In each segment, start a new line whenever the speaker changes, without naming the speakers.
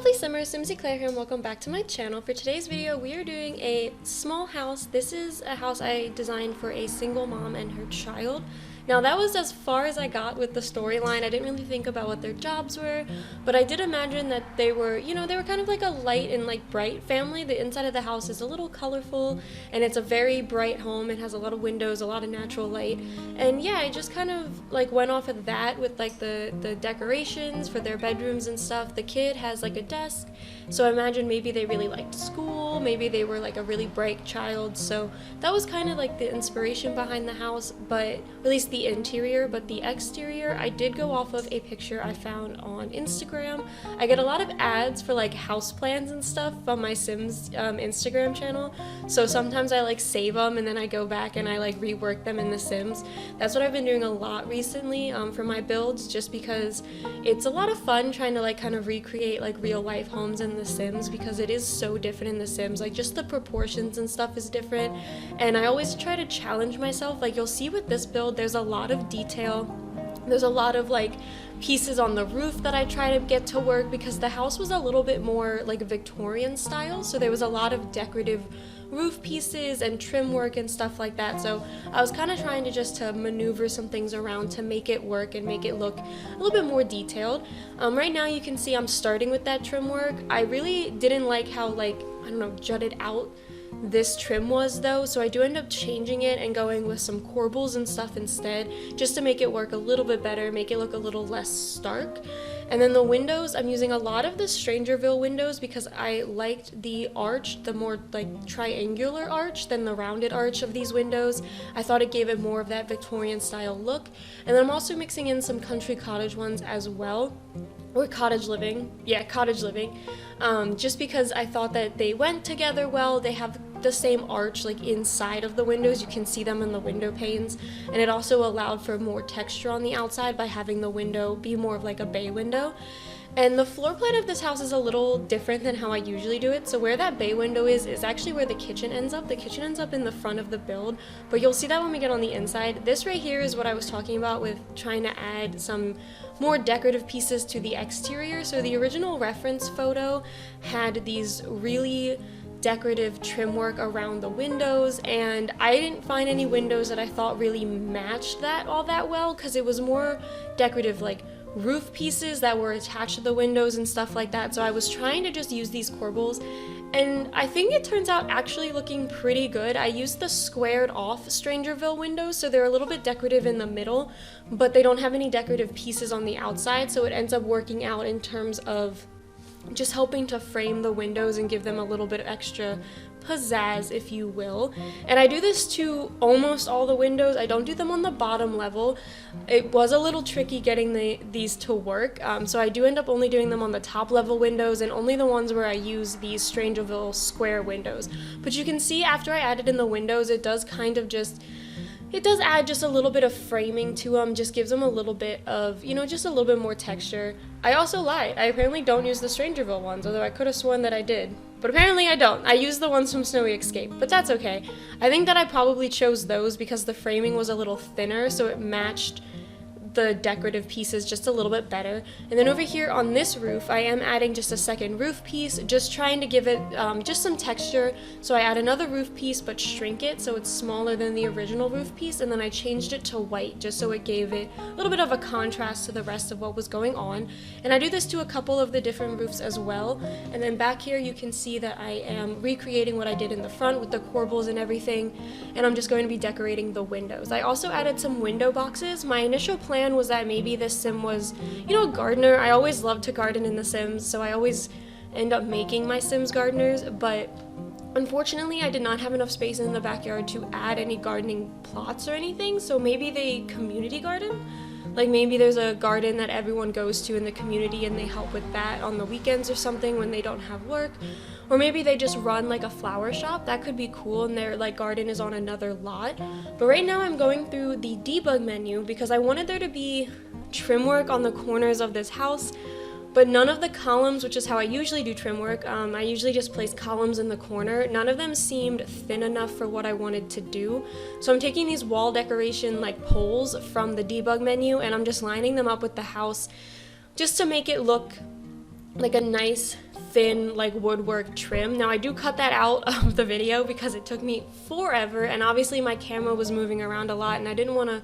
lovely Simmers, SimsEclaire here and welcome back to my channel. For today's video we are doing a small house. This is a house I designed for a single mom and her child. Now that was as far as I got with the storyline. I didn't really think about what their jobs were, but I did imagine that they were, they were kind of like a light and like bright family. The inside of the house is a little colorful and it's a very bright home. It has a lot of windows, a lot of natural light. And yeah, I just kind of like went off of that with like the decorations for their bedrooms and stuff. The kid has like a desk, so I imagine maybe they really liked school, maybe they were like a really bright child, so that was kind of like the inspiration behind the house, but at least the interior. But the exterior, I did go off of a picture I found on Instagram. I get a lot of ads for like house plans and stuff on my Sims Instagram channel, so sometimes I like save them and then I go back and I like rework them in the Sims. That's what I've been doing a lot recently for my builds, just because it's a lot of fun trying to like kind of recreate like real life homes in the Sims, because it is so different in the Sims. Like just the proportions and stuff is different, and I always try to challenge myself. Like you'll see with this build, there's a lot of detail. There's a lot of like pieces on the roof that I try to get to work, because the house was a little bit more like Victorian style, so there was a lot of decorative roof pieces and trim work and stuff like that. So I was kind of trying to just to maneuver some things around to make it work and make it look a little bit more detailed. Right now you can see I'm starting with that trim work. I really didn't like how like, I don't know, jutted out this trim was though, so I do end up changing it and going with some corbels and stuff instead, just to make it work a little bit better, make it look a little less stark. And then the windows, I'm using a lot of the Strangerville windows because I liked the arch, the more like triangular arch than the rounded arch of these windows. I thought it gave it more of that Victorian style look. And then I'm also mixing in some country cottage ones as well. Or cottage living, yeah, cottage living, just because I thought that they went together well. They have the same arch like inside of the windows, you can see them in the window panes, and it also allowed for more texture on the outside by having the window be more of like a bay window. And the floor plan of this house is a little different than how I usually do it. So where that bay window is actually where the kitchen ends up. The kitchen ends up in the front of the build, but you'll see that when we get on the inside. This right here is what I was talking about with trying to add some more decorative pieces to the exterior. So the original reference photo had these really decorative trim work around the windows, and I didn't find any windows that I thought really matched that all that well, because it was more decorative like roof pieces that were attached to the windows and stuff like that. So I was trying to just use these corbels, and I think it turns out actually looking pretty good. I used the squared off Strangerville windows, so they're a little bit decorative in the middle, but they don't have any decorative pieces on the outside, so it ends up working out in terms of just helping to frame the windows and give them a little bit of extra pizzazz, if you will. And I do this to almost all the windows. I don't do them on the bottom level. It was a little tricky getting these to work, so I do end up only doing them on the top level windows, and only the ones where I use these Strangerville square windows. But you can see after I added in the windows, it does kind of just, it does add just a little bit of framing to them, just gives them a little bit of, just a little bit more texture. I also lied. I apparently don't use the Strangerville ones, although I could have sworn that I did. But apparently I don't. I use the ones from Snowy Escape, but that's okay. I think that I probably chose those because the framing was a little thinner, so it matched the decorative pieces just a little bit better. And then over here on this roof, I am adding just a second roof piece, just trying to give it just some texture. So I add another roof piece but shrink it so it's smaller than the original roof piece, and then I changed it to white just so it gave it a little bit of a contrast to the rest of what was going on. And I do this to a couple of the different roofs as well. And then back here you can see that I am recreating what I did in the front with the corbels and everything, and I'm just going to be decorating the windows. I also added some window boxes. My initial plan was that maybe this sim was, a gardener. I always loved to garden in the Sims, so I always end up making my Sims gardeners, but unfortunately I did not have enough space in the backyard to add any gardening plots or anything, so maybe they community garden. Like maybe there's a garden that everyone goes to in the community and they help with that on the weekends or something when they don't have work. Or maybe they just run like a flower shop. That could be cool, and their like garden is on another lot. But right now I'm going through the debug menu because I wanted there to be trim work on the corners of this house, but none of the columns, which is how I usually do trim work, I usually just place columns in the corner. None of them seemed thin enough for what I wanted to do. So I'm taking these wall decoration like poles from the debug menu and I'm just lining them up with the house just to make it look like a nice thin like woodwork trim. Now I do cut that out of the video because it took me forever, and obviously my camera was moving around a lot and I didn't want to,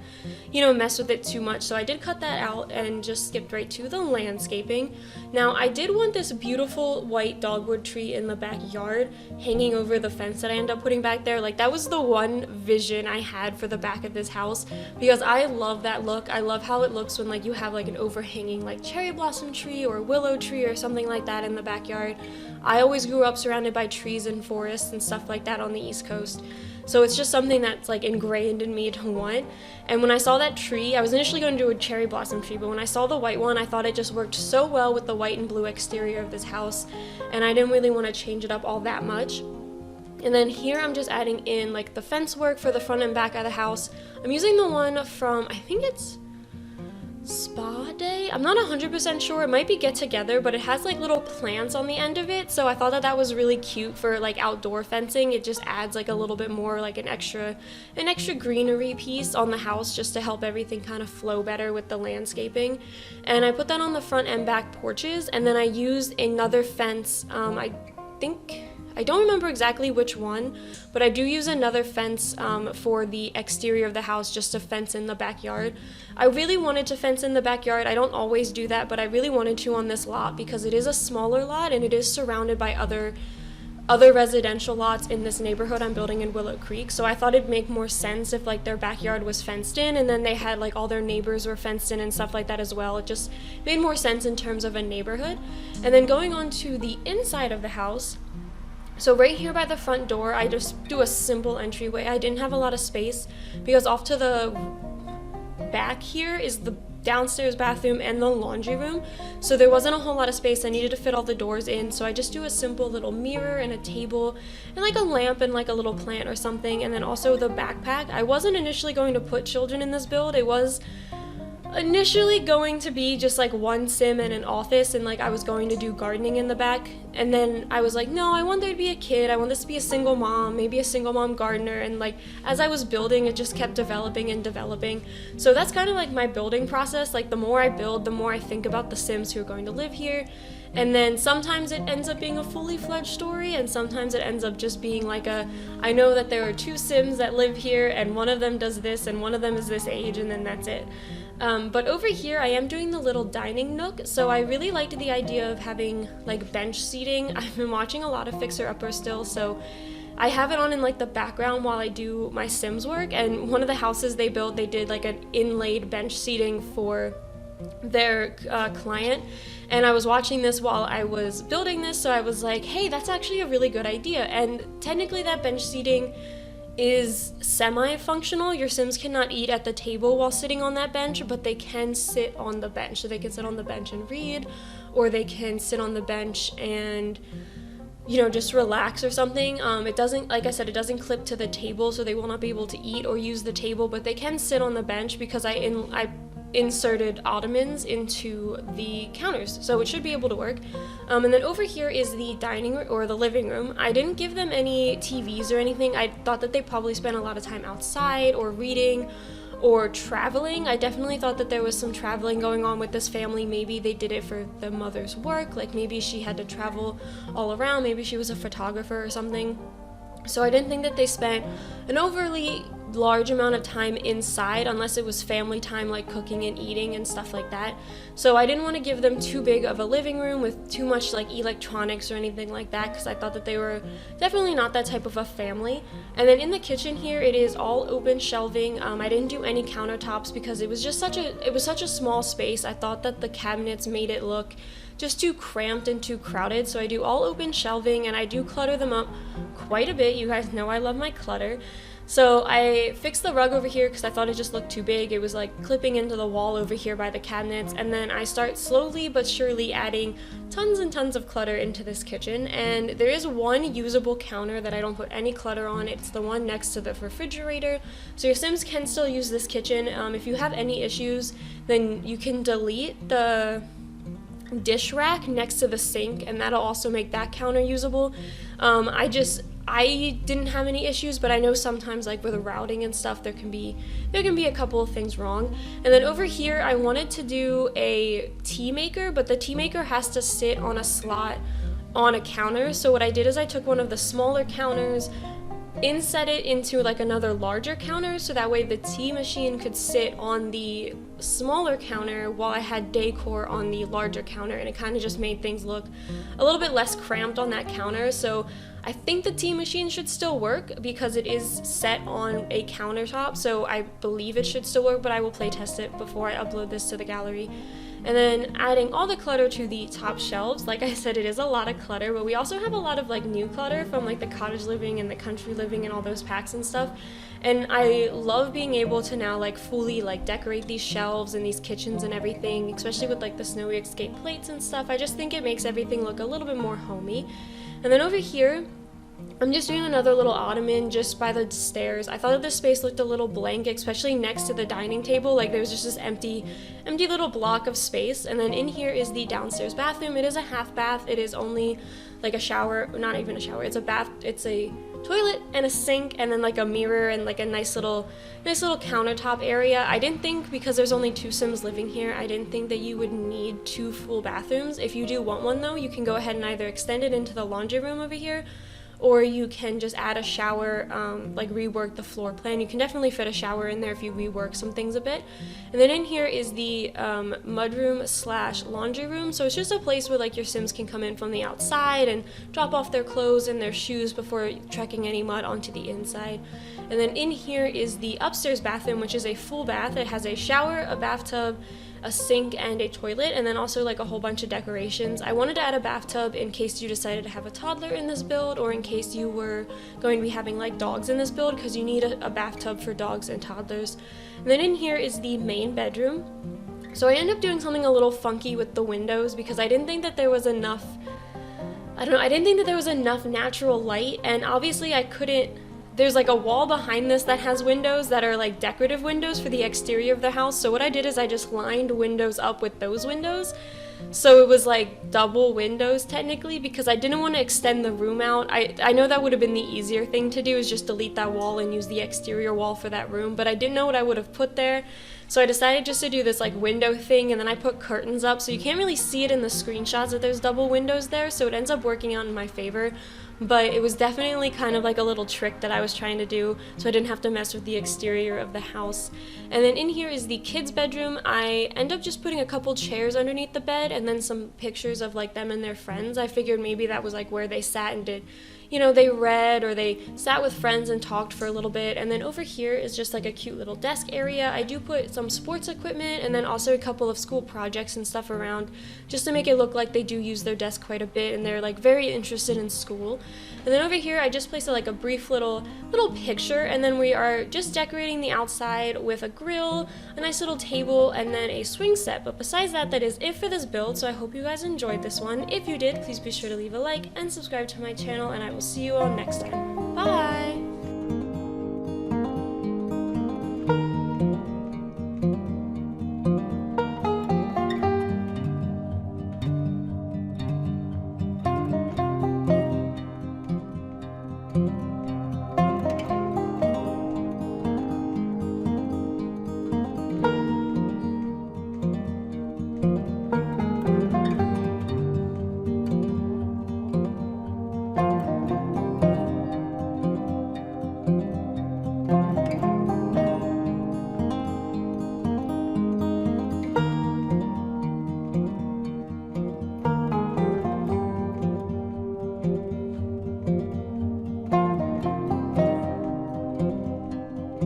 you know, mess with it too much, so I did cut that out and just skipped right to the landscaping. Now I did want this beautiful white dogwood tree in the backyard hanging over the fence that I ended up putting back there. Like, that was the one vision I had for the back of this house, because I love that look. I love how it looks when like you have like an overhanging like cherry blossom tree or willow tree or something like that in the backyard. I always grew up surrounded by trees and forests and stuff like that on the East Coast. So it's just something that's like ingrained in me to want. And when I saw that tree, I was initially going to do a cherry blossom tree, but when I saw the white one, I thought it just worked so well with the white and blue exterior of this house, and I didn't really want to change it up all that much. And then here I'm just adding in like the fence work for the front and back of the house. I'm using the one from, I think it's Spa Day? I'm not 100% sure. It might be Get Together, but it has like little plants on the end of it, so I thought that that was really cute for like outdoor fencing. It just adds like a little bit more, like an extra greenery piece on the house, just to help everything kind of flow better with the landscaping. And I put that on the front and back porches, and then I used another fence. I don't remember exactly which one, but I do use another fence for the exterior of the house, just to fence in the backyard. I really wanted to fence in the backyard. I don't always do that, but I really wanted to on this lot because it is a smaller lot and it is surrounded by other residential lots in this neighborhood I'm building in Willow Creek. So I thought it'd make more sense if like their backyard was fenced in, and then they had like all their neighbors were fenced in and stuff like that as well. It just made more sense in terms of a neighborhood. And then going on to the inside of the house, so right here by the front door, I just do a simple entryway. I didn't have a lot of space because off to the back here is the downstairs bathroom and the laundry room, so there wasn't a whole lot of space. I needed to fit all the doors in, so I just do a simple little mirror and a table and like a lamp and like a little plant or something. And then also the backpack. I wasn't initially going to put children in this build. It was initially going to be just like one sim and an office, and like I was going to do gardening in the back, and then I was like, no, I want there to be a kid. I want this to be a single mom, maybe a single mom gardener. And like as I was building, it just kept developing and developing. So that's kind of like my building process. Like the more I build, the more I think about the sims who are going to live here. And then sometimes it ends up being a fully fledged story, and sometimes it ends up just being like I know that there are two sims that live here and one of them does this and one of them is this age, and then that's it. But over here I am doing the little dining nook, so I really liked the idea of having like bench seating. I've been watching a lot of Fixer Upper still, so I have it on in like the background while I do my Sims work. And one of the houses they built, they did like an inlaid bench seating for their client, and I was watching this while I was building this, so I was like, hey, that's actually a really good idea. And technically that bench seating is semi-functional. Your Sims cannot eat at the table while sitting on that bench, but they can sit on the bench. So they can sit on the bench and read, or they can sit on the bench and, you know, just relax or something. It doesn't, like I said, it doesn't clip to the table, so they will not be able to eat or use the table, but they can sit on the bench because I inserted ottomans into the counters, so it should be able to work. And then over here is the dining room, or the living room. I didn't give them any TVs or anything. I thought that they probably spent a lot of time outside or reading or traveling. I definitely thought that there was some traveling going on with this family. Maybe they did it for the mother's work, like maybe she had to travel all around, maybe she was a photographer or something. So I didn't think that they spent an overly large amount of time inside unless it was family time, like cooking and eating and stuff like that. So I didn't want to give them too big of a living room with too much like electronics or anything like that, because I thought that they were definitely not that type of a family. And then in the kitchen here, it is all open shelving. I didn't do any countertops because it was just such a small space. I thought that the cabinets made it look just too cramped and too crowded, so I do all open shelving, and I do clutter them up quite a bit. You guys know I love my clutter. So I fixed the rug over here because I thought it just looked too big. It was like clipping into the wall over here by the cabinets, and then I start slowly but surely adding tons and tons of clutter into this kitchen. And there is one usable counter that I don't put any clutter on. It's the one next to the refrigerator. So your Sims can still use this kitchen. If you have any issues, then you can delete the dish rack next to the sink, and that'll also make that counter usable. I didn't have any issues, but I know sometimes like with routing and stuff there can be a couple of things wrong. And then over here I wanted to do a tea maker, but the tea maker has to sit on a slot on a counter. So what I did is I took one of the smaller counters, inset it into like another larger counter, so that way the tea machine could sit on the smaller counter while I had decor on the larger counter, and it kind of just made things look a little bit less cramped on that counter. So I think the tea machine should still work because it is set on a countertop, so I believe it should still work, but I will play test it before I upload this to the gallery. And then adding all the clutter to the top shelves. Like I said, it is a lot of clutter, but we also have a lot of like new clutter from like the cottage living and the country living and all those packs and stuff. And I love being able to now like fully like decorate these shelves and these kitchens and everything, especially with like the snowy escape plates and stuff. I just think it makes everything look a little bit more homey. And then over here, I'm just doing another little ottoman just by the stairs. I thought that this space looked a little blank, especially next to the dining table. Like there was just this empty little block of space. And then in here is the downstairs bathroom. It is a half bath. It is only like a shower, not even a shower. It's a bath. It's a toilet and a sink and then like a mirror and like a nice little countertop area. I didn't think, because there's only 2 Sims living here, I didn't think that you would need 2 full bathrooms. If you do want one though, you can go ahead and either extend it into the laundry room over here, or you can just add a shower, like rework the floor plan. You can definitely fit a shower in there if you rework some things a bit. And then in here is the mudroom slash laundry room. So it's just a place where like your Sims can come in from the outside and drop off their clothes and their shoes before trekking any mud onto the inside. And then in here is the upstairs bathroom, which is a full bath. It has a shower, a bathtub, a sink, and a toilet, and then also like a whole bunch of decorations. I wanted to add a bathtub in case you decided to have a toddler in this build, or in case you were going to be having like dogs in this build, because you need a bathtub for dogs and toddlers. And then in here is the main bedroom. So I ended up doing something a little funky with the windows because I didn't think that there was enough, I didn't think that there was enough natural light, and obviously I couldn't. There's like a wall behind this that has windows that are like decorative windows for the exterior of the house. So what I did is I just lined windows up with those windows. So it was like double windows technically, because I didn't want to extend the room out. I know that would have been the easier thing to do, is just delete that wall and use the exterior wall for that room, but I didn't know what I would have put there. So I decided just to do this like window thing, and then I put curtains up, so you can't really see it in the screenshots that there's double windows there, so it ends up working out in my favor. But it was definitely kind of like a little trick that I was trying to do, so I didn't have to mess with the exterior of the house. And then in here is the kids' bedroom. I end up just putting a couple chairs underneath the bed and then some pictures of like them and their friends. I figured maybe that was like where they sat and did, you know, they read or they sat with friends and talked for a little bit. And then over here is just like a cute little desk area. I do put some sports equipment and then also a couple of school projects and stuff around, just to make it look like they do use their desk quite a bit and they're like very interested in school. And then over here I just placed like a brief little picture, and then we are just decorating the outside with a grill, a nice little table, and then a swing set. But besides that, that is it for this build, so I hope you guys enjoyed this one. If you did, please be sure to leave a like and subscribe to my channel, and I will see you all next time. Bye!